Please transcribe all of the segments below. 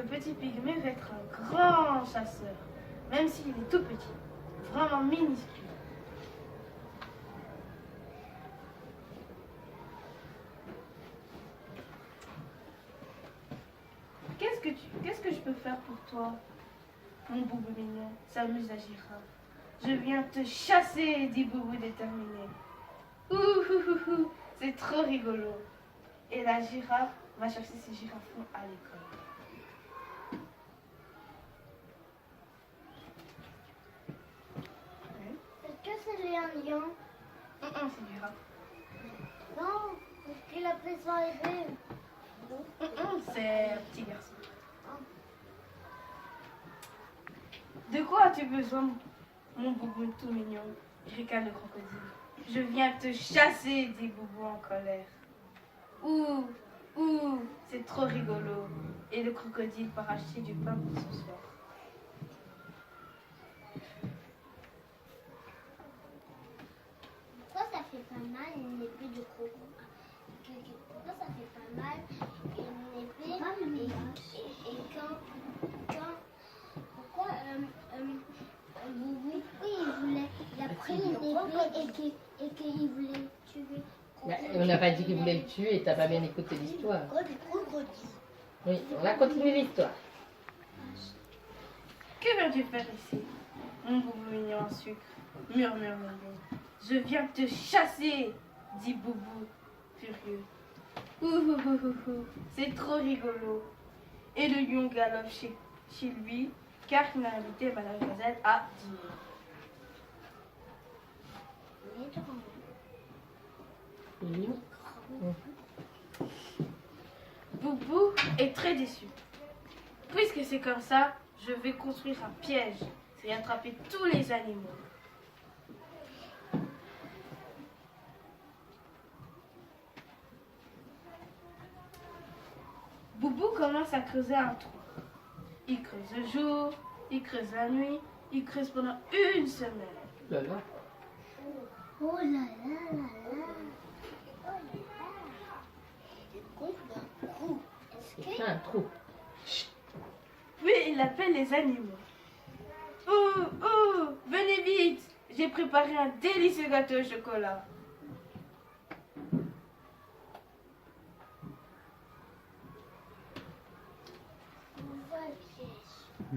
ce petit pygmée va être un grand chasseur, même s'il est tout petit, vraiment minuscule. Qu'est-ce que je peux faire pour toi, mon boubou mignon? S'amuse la girafe. Je viens te chasser, dit Boubou déterminé. Ouh, c'est trop rigolo. Et la girafe va chercher ses girafons à l'école. Est-ce que c'est un lion? C'est une girafe. Non, est-ce qu'il a pris son épée? C'est un petit garçon. De quoi as-tu besoin, mon boubou tout mignon? Ricane le crocodile. Je viens te chasser, dit Boubou en colère. Ouh, c'est trop rigolo. Et le crocodile part acheter du pain pour ce soir. Pourquoi ça fait pas mal une épée de crocodile? Pourquoi ça fait pas mal une épée? Et pourquoi Boubou, il a pris une épée et qu'il voulait tuer. On n'a pas dit qu'il voulait le tuer et t'as pas bien écouté l'histoire. Oui, on a continué l'histoire. Que viens-tu faire ici, mon boubou mignon en sucre? Murmure. Je viens te chasser, dit Boubou, furieux. Ouh, c'est trop rigolo. Et le lion galope chez lui, car il a invité Madame Gazelle à dîner. Boubou est très déçu. Puisque c'est comme ça, je vais construire un piège et attraper tous les animaux. Boubou commence à creuser un trou. Il creuse le jour, il creuse la nuit, il creuse pendant une semaine. Là, là. Oh là là là là. C'est un trou. Puis il appelle les animaux. Ouh, venez vite, j'ai préparé un délicieux gâteau au chocolat.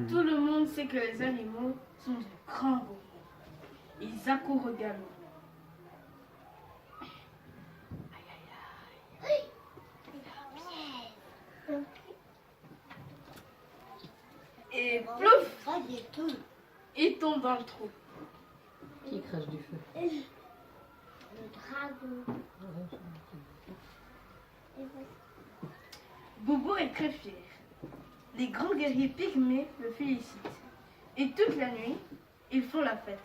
Tout le monde sait que les animaux sont de grands beaux. Ils accourent au galop. Et plouf, il tombe dans le trou. Qui crache du feu? Le dragon. Boubou est très fier. Les grands guerriers pygmées le félicitent. Et toute la nuit, ils font la fête.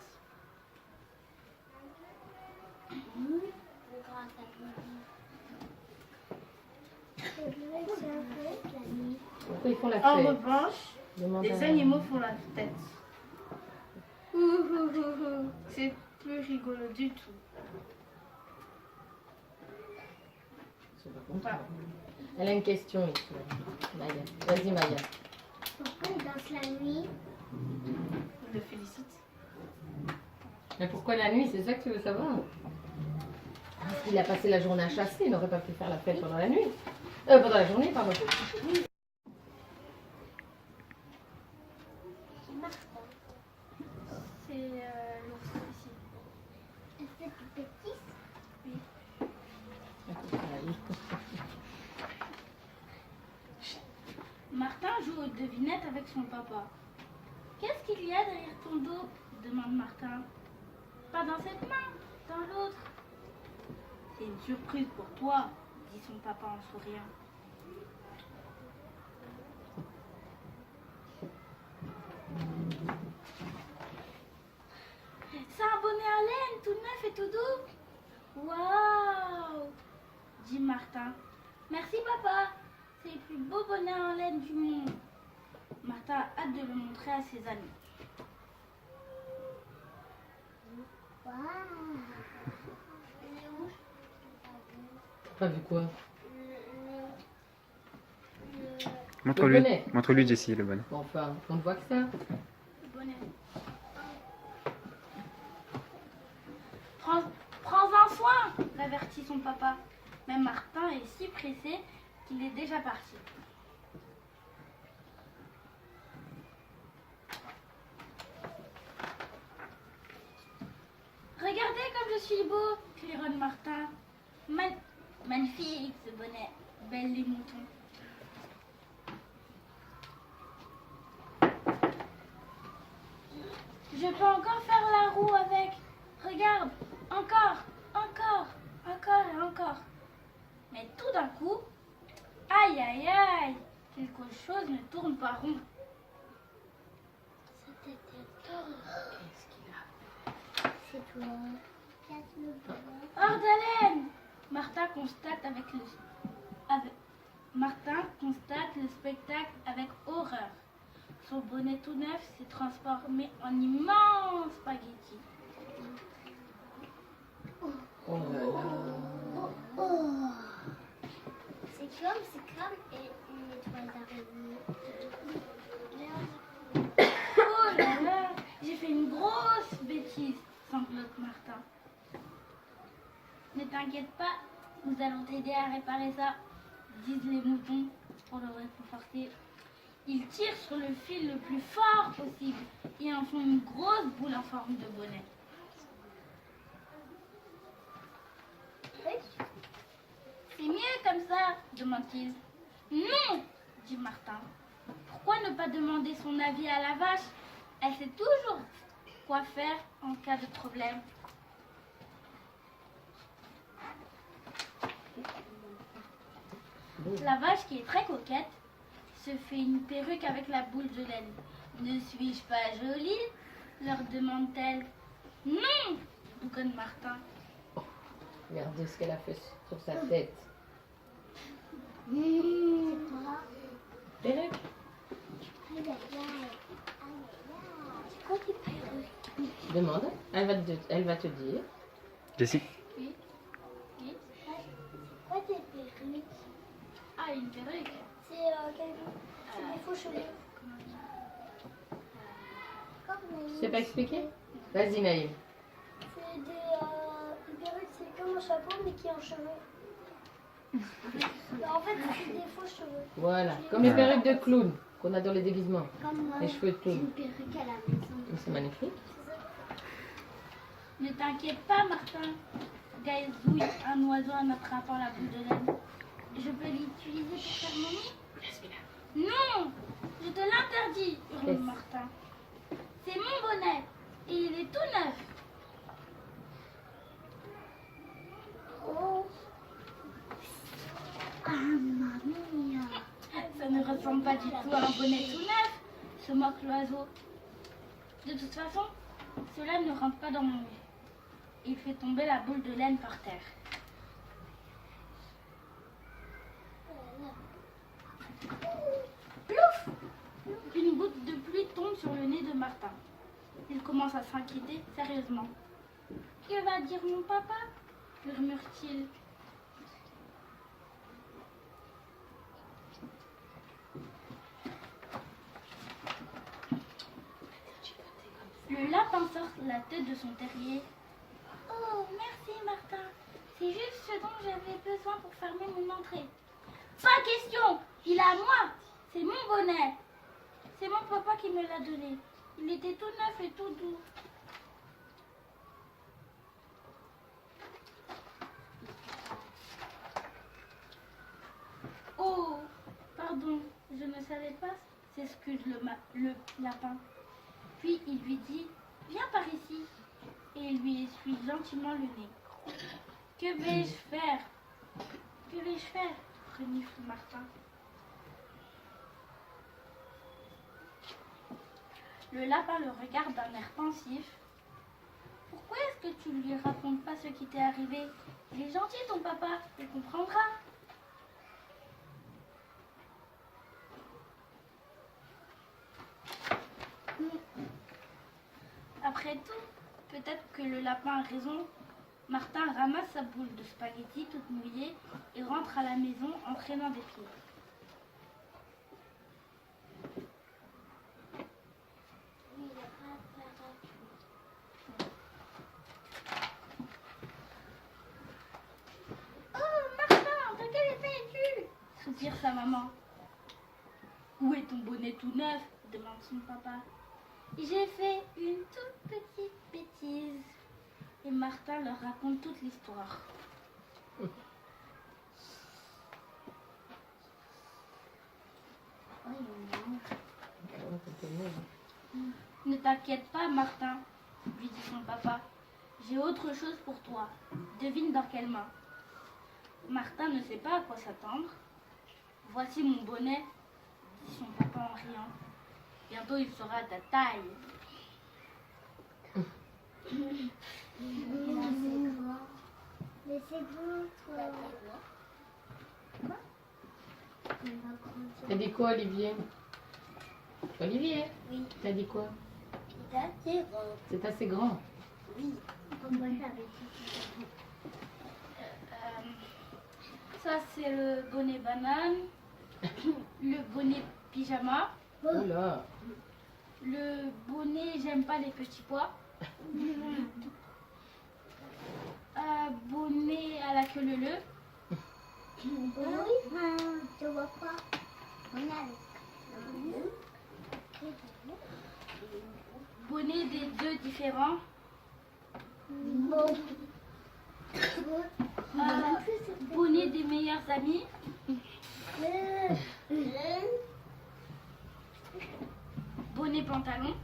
Pourquoi ils font la En fête? revanche, les animaux font la fête. Ouh, c'est plus rigolo du tout. C'est pas comme ça. Elle a une question ici. Maya. Vas-y Maya. Pourquoi il danse la nuit? Ils le félicitent. Mais pourquoi la nuit? C'est ça que tu veux savoir? Il a passé la journée à chasser, il n'aurait pas pu faire la fête pendant la nuit. Pendant la journée, pardon. C'est l'ours ici. Est-ce que tu petit? Martin joue aux devinettes avec son papa. Qu'est-ce qu'il y a derrière ton dos? Demande Martin. Pas dans cette main, dans l'autre. C'est une surprise pour toi, dit son papa en souriant. C'est un bonnet à laine, tout neuf et tout doux. Waouh, dit Martin. Merci papa, c'est le plus beau bonnet en laine du monde. Martin a hâte de le montrer à ses amis. Waouh. Pas vu quoi? Le bonnet. Montre-lui Jessie le bonnet. Bon, enfin, on ne voit que ça. Le bonnet. Prends-en soin, l'avertit son papa. Mais Martin est si pressé qu'il est déjà parti. Regardez comme je suis beau, claironne Martin. Magnifique ce bonnet, belle les moutons. Je peux encore faire la roue avec. Regarde, encore, encore, encore et encore. Mais tout d'un coup, aïe aïe aïe, quelque chose ne tourne pas rond. C'est toi. Casse le bonnet. Hors d'haleine! Martin constate le spectacle avec horreur. Son bonnet tout neuf s'est transformé en immense spaghetti. Oh là là. Oh. C'est comme une étoile d'araignée. Oh là là, j'ai fait une grosse bêtise, sanglote Martin. Ne t'inquiète pas, nous allons t'aider à réparer ça, disent les moutons pour le réconforter. Ils tirent sur le fil le plus fort possible et en font une grosse boule en forme de bonnet. C'est mieux comme ça, demande-t-il. Non, dit Martin. Pourquoi ne pas demander son avis à la vache? Elle sait toujours quoi faire en cas de problème. La vache, qui est très coquette, se fait une perruque avec la boule de laine. Ne suis-je pas jolie? Leur demande-t-elle. Non, bougonne Martin. Regardez ce qu'elle a fait sur sa tête. C'est toi. Perruque. Aïe aïe aïe. C'est quoi tes perruques? Demande. Elle va te dire. Jessie, Oui, oui. C'est quoi tes perruques? Ah, une perruque. C'est des faux cheveux. Comme Tu sais pas expliquer? Vas-y, Naïm. C'est une perruque, c'est comme un chapeau mais qui est en cheveux. En fait, c'est des faux cheveux. Voilà. Comme les perruques de clown qu'on a dans les déguisements. Comme Les cheveux de j'ai clown. une perruque à la maison. Mais c'est magnifique. Ne t'inquiète pas, Martin. Gazouille un oiseau en attrapant la boule de laine. Je peux l'utiliser pour faire mon nid? Non, je te l'interdis, hurle Qu'est-ce? Martin. C'est mon bonnet et il est tout neuf. Oh. Ah, mamie. Ça ne ressemble pas du tout à un bonnet tout neuf, se moque l'oiseau. De toute façon, cela ne rentre pas dans mon nez. Il fait tomber la boule de laine par terre. Plouf! Une goutte de pluie tombe sur le nez de Martin. Il commence à s'inquiéter sérieusement. Que va dire mon papa? Murmure-t-il. Le lapin sort la tête de son terrier. Oh, merci Martin. C'est juste ce dont j'avais besoin pour fermer mon entrée. Pas question! Il est à moi! C'est mon bonnet! C'est mon papa qui me l'a donné. Il était tout neuf et tout doux. Oh, pardon, je ne savais pas, s'excuse le lapin. Puis il lui dit, viens par ici. Et il lui essuie gentiment le nez. Que vais-je faire? Que vais-je faire? Renifle Martin. Le lapin le regarde d'un air pensif. Pourquoi est-ce que tu ne lui racontes pas ce qui t'est arrivé? Il est gentil ton papa, il comprendra. Après tout, peut-être que le lapin a raison. Martin ramasse sa boule de spaghetti toute mouillée et rentre à la maison en traînant des pieds. maman. Où est ton bonnet tout neuf? Demande son papa. J'ai fait une toute petite bêtise. Et Martin leur raconte toute l'histoire. Ne t'inquiète pas, Martin, lui dit son papa. J'ai autre chose pour toi. Devine dans quelle main. Martin ne sait pas à quoi s'attendre. Voici mon bonnet, dit son papa en riant. Bientôt il sera ta taille. Mais c'est bon, toi. T'as dit quoi, Olivier? Olivier? Oui. T'as dit quoi? C'est bon. C'est assez grand. Oui. Comme moi, j'avais Ça c'est le bonnet banane, le bonnet pyjama, Oula. le bonnet j'aime pas les petits pois, bonnet à la queue leu-leu, Oui. Je vois pas. On a bonnet des deux différents, bon. bonnet des meilleurs amis, bonnet pantalon,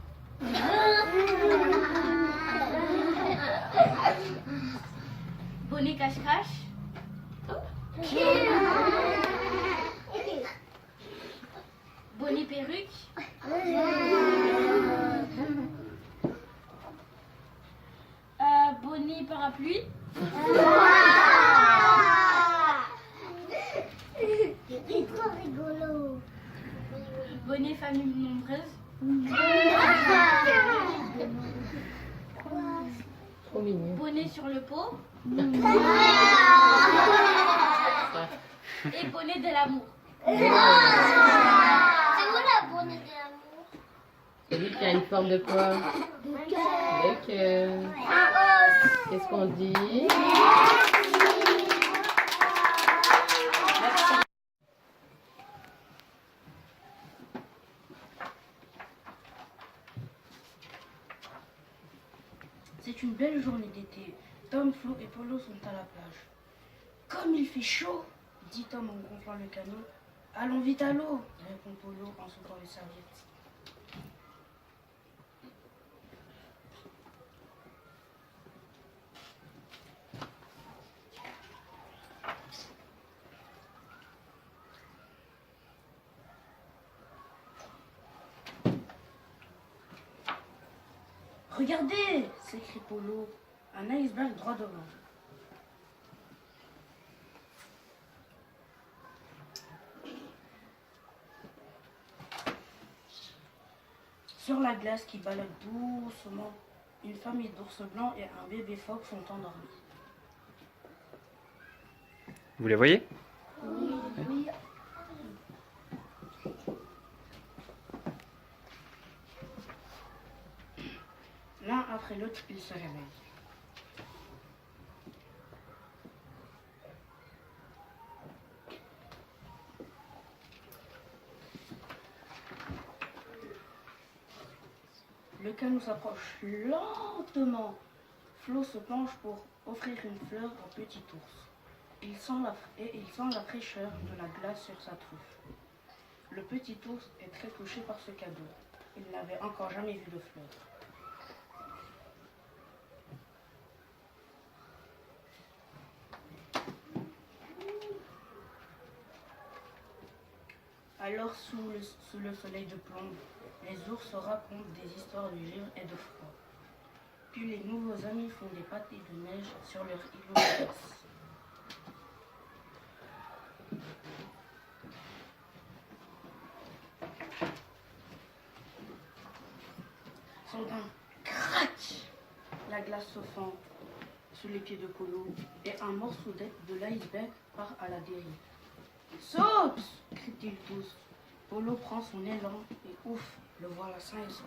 bonnet cache-cache, bonnet perruque, bonnet parapluie, C'est trop rigolo. bonnet famille nombreuse, Trop mignon. bonnet sur le pot et bonnet de l'amour. C'est où la bonne de l'amour? Celui qui a une forme de quoi? De cœur. Qu'est-ce qu'on dit? C'est une belle journée d'été. Tom, Flo et Polo sont à la plage. Comme il fait chaud, dit Tom en gonflant le canot. Allons vite à l'eau, répond Polo en sautant les serviettes. Regardez, s'écrie Polo, un iceberg droit devant. Sur la glace qui balade doucement, une famille d'ours blancs et un bébé phoque sont endormis. Vous les voyez? Oui. L'un après l'autre, ils se réveillent. Le canot s'approche lentement. Flo se penche pour offrir une fleur au petit ours. Il sent la fraîcheur de la glace sur sa truffe. Le petit ours est très touché par ce cadeau. Il n'avait encore jamais vu de fleur. Alors, sous le soleil de plomb, les ours se racontent des histoires de givre et de froid. Puis les nouveaux amis font des pâtés de neige sur leur îlot de glace. Soudain, crac! La glace se fend sous les pieds de Polo et un morceau de l'iceberg part à la dérive. Saute! Crient-ils tous. Polo prend son élan et ouf, le voilà sain et sauf.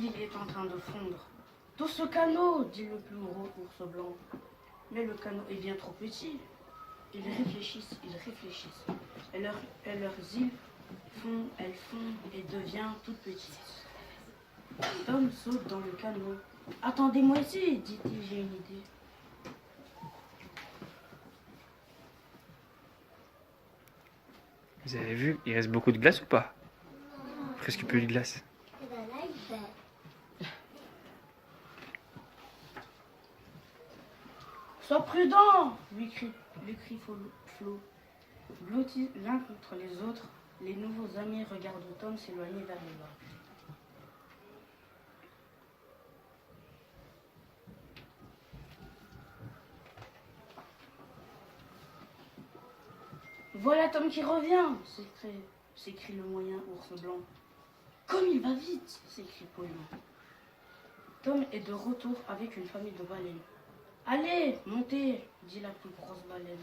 Il est en train de fondre. Dans ce canot, dit le plus gros ours blanc. Mais le canot est bien trop petit. Ils réfléchissent. Et leurs îles elles fondent et deviennent toutes petites. Tom saute dans le canot. Attendez-moi ici, dit-il, j'ai une idée. Vous avez vu, il reste beaucoup de glace ou pas? Presque plus de glace. Et ben là, il fait. Sois prudent, lui crie Flo. Blottis l'un contre les autres, les nouveaux amis regardent Tom s'éloigner vers le bas. Voilà Tom qui revient, s'écrie le moyen ours blanc. Comme il va vite, s'écrie Polo. Tom est de retour avec une famille de baleines. Allez, montez, dit la plus grosse baleine.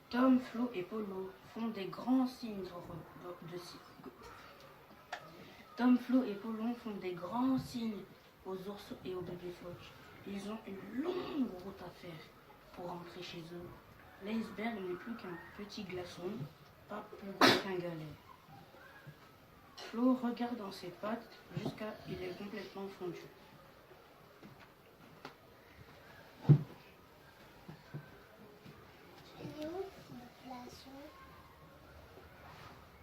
Tom, Flo et Polo font des grands signes Tom, Flo et Polo font des grands signes aux ours et aux bébés phoques. Ils ont une longue route à faire pour rentrer chez eux. L'iceberg n'est plus qu'un petit glaçon, pas plus gros qu'un galet. Flo regarde dans ses pattes jusqu'à ce qu'il est complètement fondu. Il est où ce glaçon?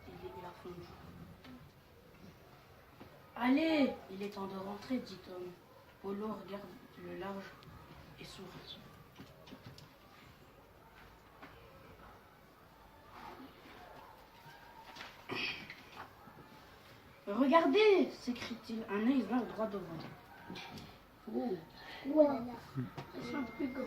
Il a fondu. Allez, il est temps de rentrer, dit Tom. Polo regarde le large et sourit. Regardez, s'écrie-t-il, un iceberg droit devant. Oh là là. Ils sont plus grands.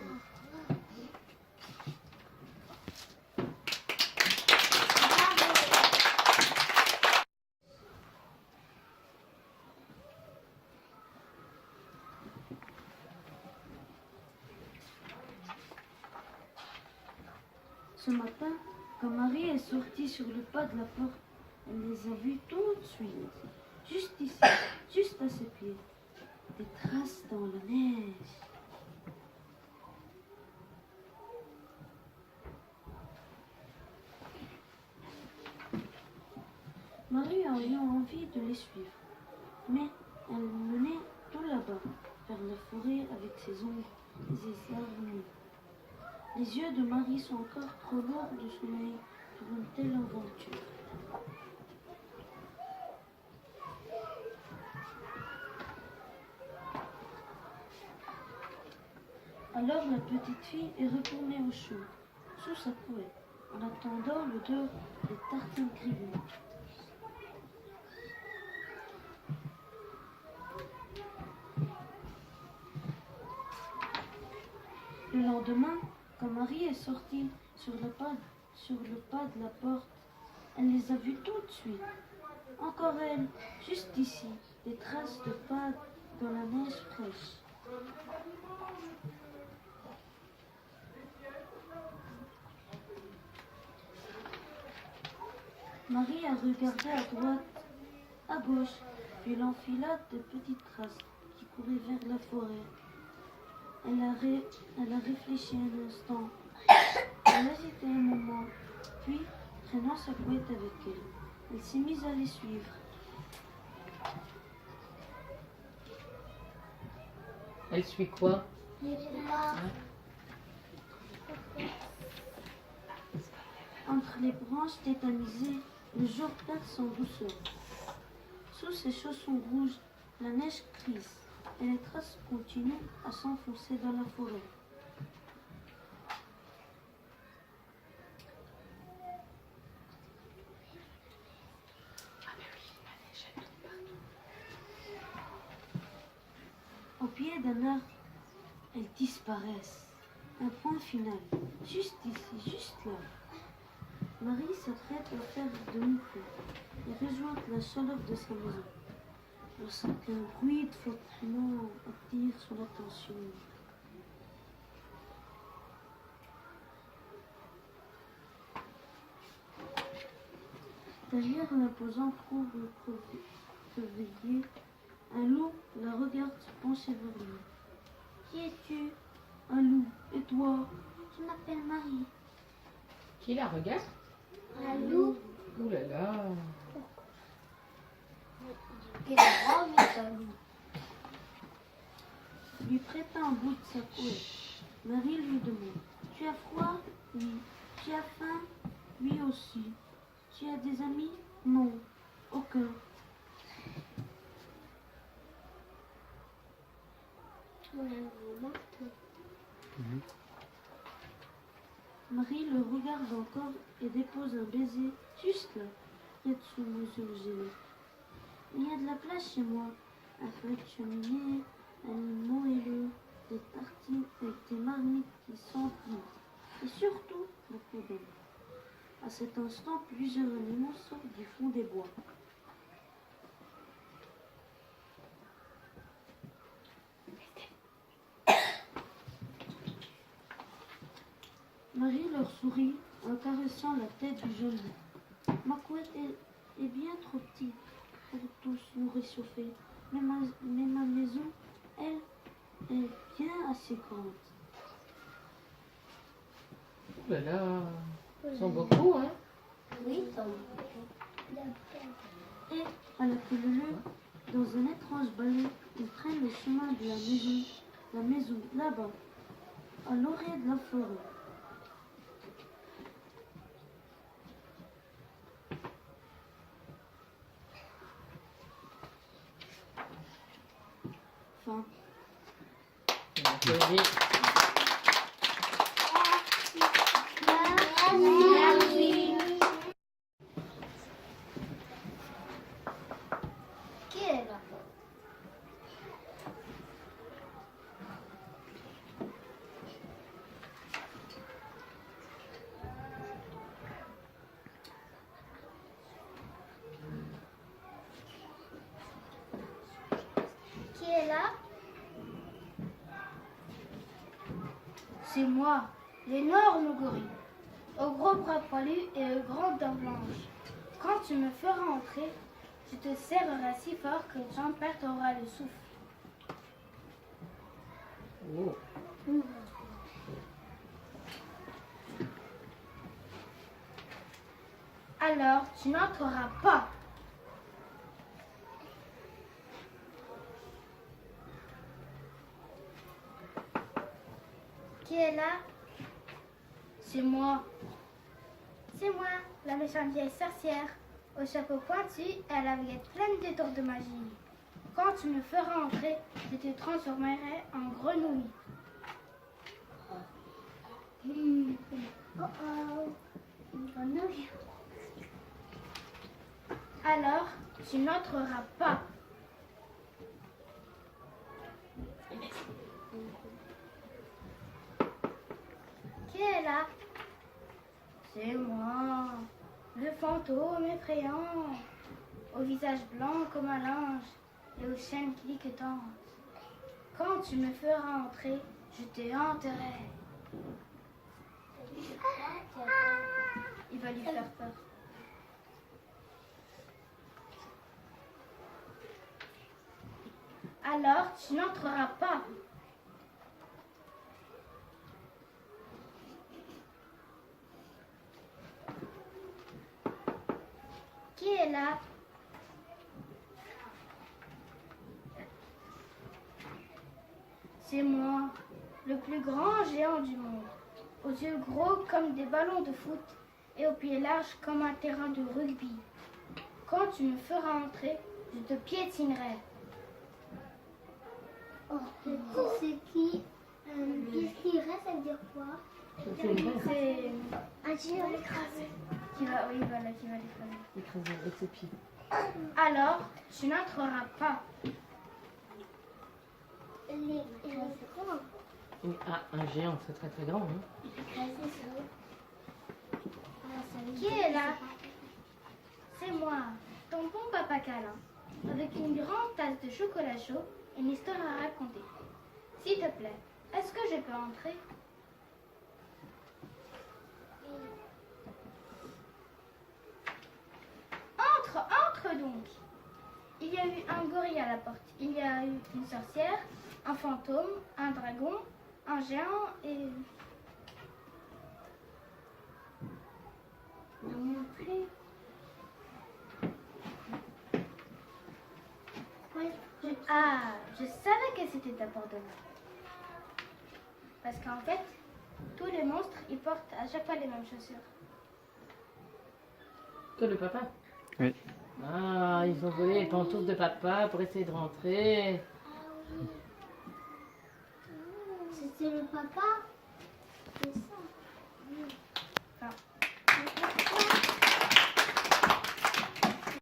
Ce matin, quand Marie est sortie sur le pas de la porte, elle les a vus tout de suite, juste ici, juste à ses pieds, des traces dans la neige. Marie a eu envie de les suivre, mais elle menait tout là-bas, vers la forêt avec ses ombres et ses arbres. Les yeux de Marie sont encore trop lourds de sommeil pour une telle aventure. Alors la petite fille est retournée au chaud, sous sa couette, en attendant l'odeur des tartines grillées. Le lendemain, quand Marie est sortie sur le pas de la porte, elle les a vus tout de suite. Encore elle, juste ici, des traces de pas dans la neige fraîche. Marie a regardé à droite, à gauche, puis l'enfilade de petites traces qui couraient vers la forêt. Elle a réfléchi un instant. Elle a hésité un moment, puis, prenant sa couette avec elle, elle s'est mise à les suivre. Elle suit quoi? Les plats. Entre les branches tétanisées, le jour perd son douceur. Sous ses chaussons rouges, la neige grise et les traces continuent à s'enfoncer dans la forêt. Au pied d'un arbre, elles disparaissent. Un point final, juste ici, juste là. Marie s'apprête à faire demi-tour et rejoindre la chaleur de sa maison. Lorsqu'un bruit de frottement attire son attention. Derrière l'imposant creveillé, un loup la regarde se pencher vers lui. Qui es-tu? Un loup, et toi? Je m'appelle Marie. Qui la regarde? Un loup. Ouh là là. Quel grand loup. Lui prêta un bout de sa couette. Marie lui demande: Tu as froid? Oui. Tu as faim? Oui aussi. Tu as des amis? Non, aucun. On a un gros marteau. Marie le regarde encore et dépose un baiser juste là, près de son museau gêné. Il y a de la place chez moi. Un feu de cheminée, un lit moelleux, des tartines avec des marmites qui sentent bon. Et surtout, beaucoup d'eau. À cet instant, plusieurs animaux sortent du fond des bois. Marie leur sourit en caressant la tête du jeune loup. Ma couette est bien trop petite pour tous nous réchauffer, mais ma maison, elle, est bien assez grande. Ouh là là. Ils sont beaucoup, hein? Oui, Tom. Et, à la queue leu, dans un étrange balai, ils prennent le chemin de la maison là-bas, à l'orée de la forêt. Fin. Applaudis. Qui est là? Qui est là? C'est moi, l'énorme gorille, au gros bras poilus et aux grandes dents blanches. Quand tu me feras entrer, je te serrerai si fort que j'en perdrai le souffle. Oh. Alors, tu n'entreras pas. Qui est là? C'est moi. C'est moi, la méchante vieille sorcière. Au chapeau pointu et à la baguette pleine de tours de magie. Quand tu me feras entrer, je te transformerai en grenouille. Oh oh, une grenouille. Alors, tu n'entreras pas. Qui est là? C'est moi, le fantôme effrayant, au visage blanc comme un linge et aux chaînes cliquetantes. Quand tu me feras entrer, je te hanterai. Il va lui faire peur. Alors, tu n'entreras pas. Qui est là? C'est moi, le plus grand géant du monde, aux yeux gros comme des ballons de foot et aux pieds larges comme un terrain de rugby. Quand tu me feras entrer, je te piétinerai. Oh, c'est qui? Qu'est-ce qui reste? Ça veut dire quoi? C'est une vraie. C'est Un géant écrasé. qui va, oui, voilà, qui va l'écraser. Écrasée avec ses pieds. Alors, tu n'entreras pas. C'est quoi? Ah, un géant, c'est très très grand. Hein. Écrasé, ça. Qui est là? C'est moi, ton bon papa câlin, avec une grande tasse de chocolat chaud et une histoire à raconter. S'il te plaît, est-ce que je peux entrer? donc. Il y a eu un gorille à la porte. Il y a eu une sorcière, un fantôme, un dragon, un géant et... Non plus. Ah, je savais que c'était d'abord de moi. Parce qu'en fait, tous les monstres, ils portent à chaque fois les mêmes chaussures. Que le papa. Oui. Ah, ils ont volé les pantoufles de papa pour essayer de rentrer. C'était le papa. C'est ça.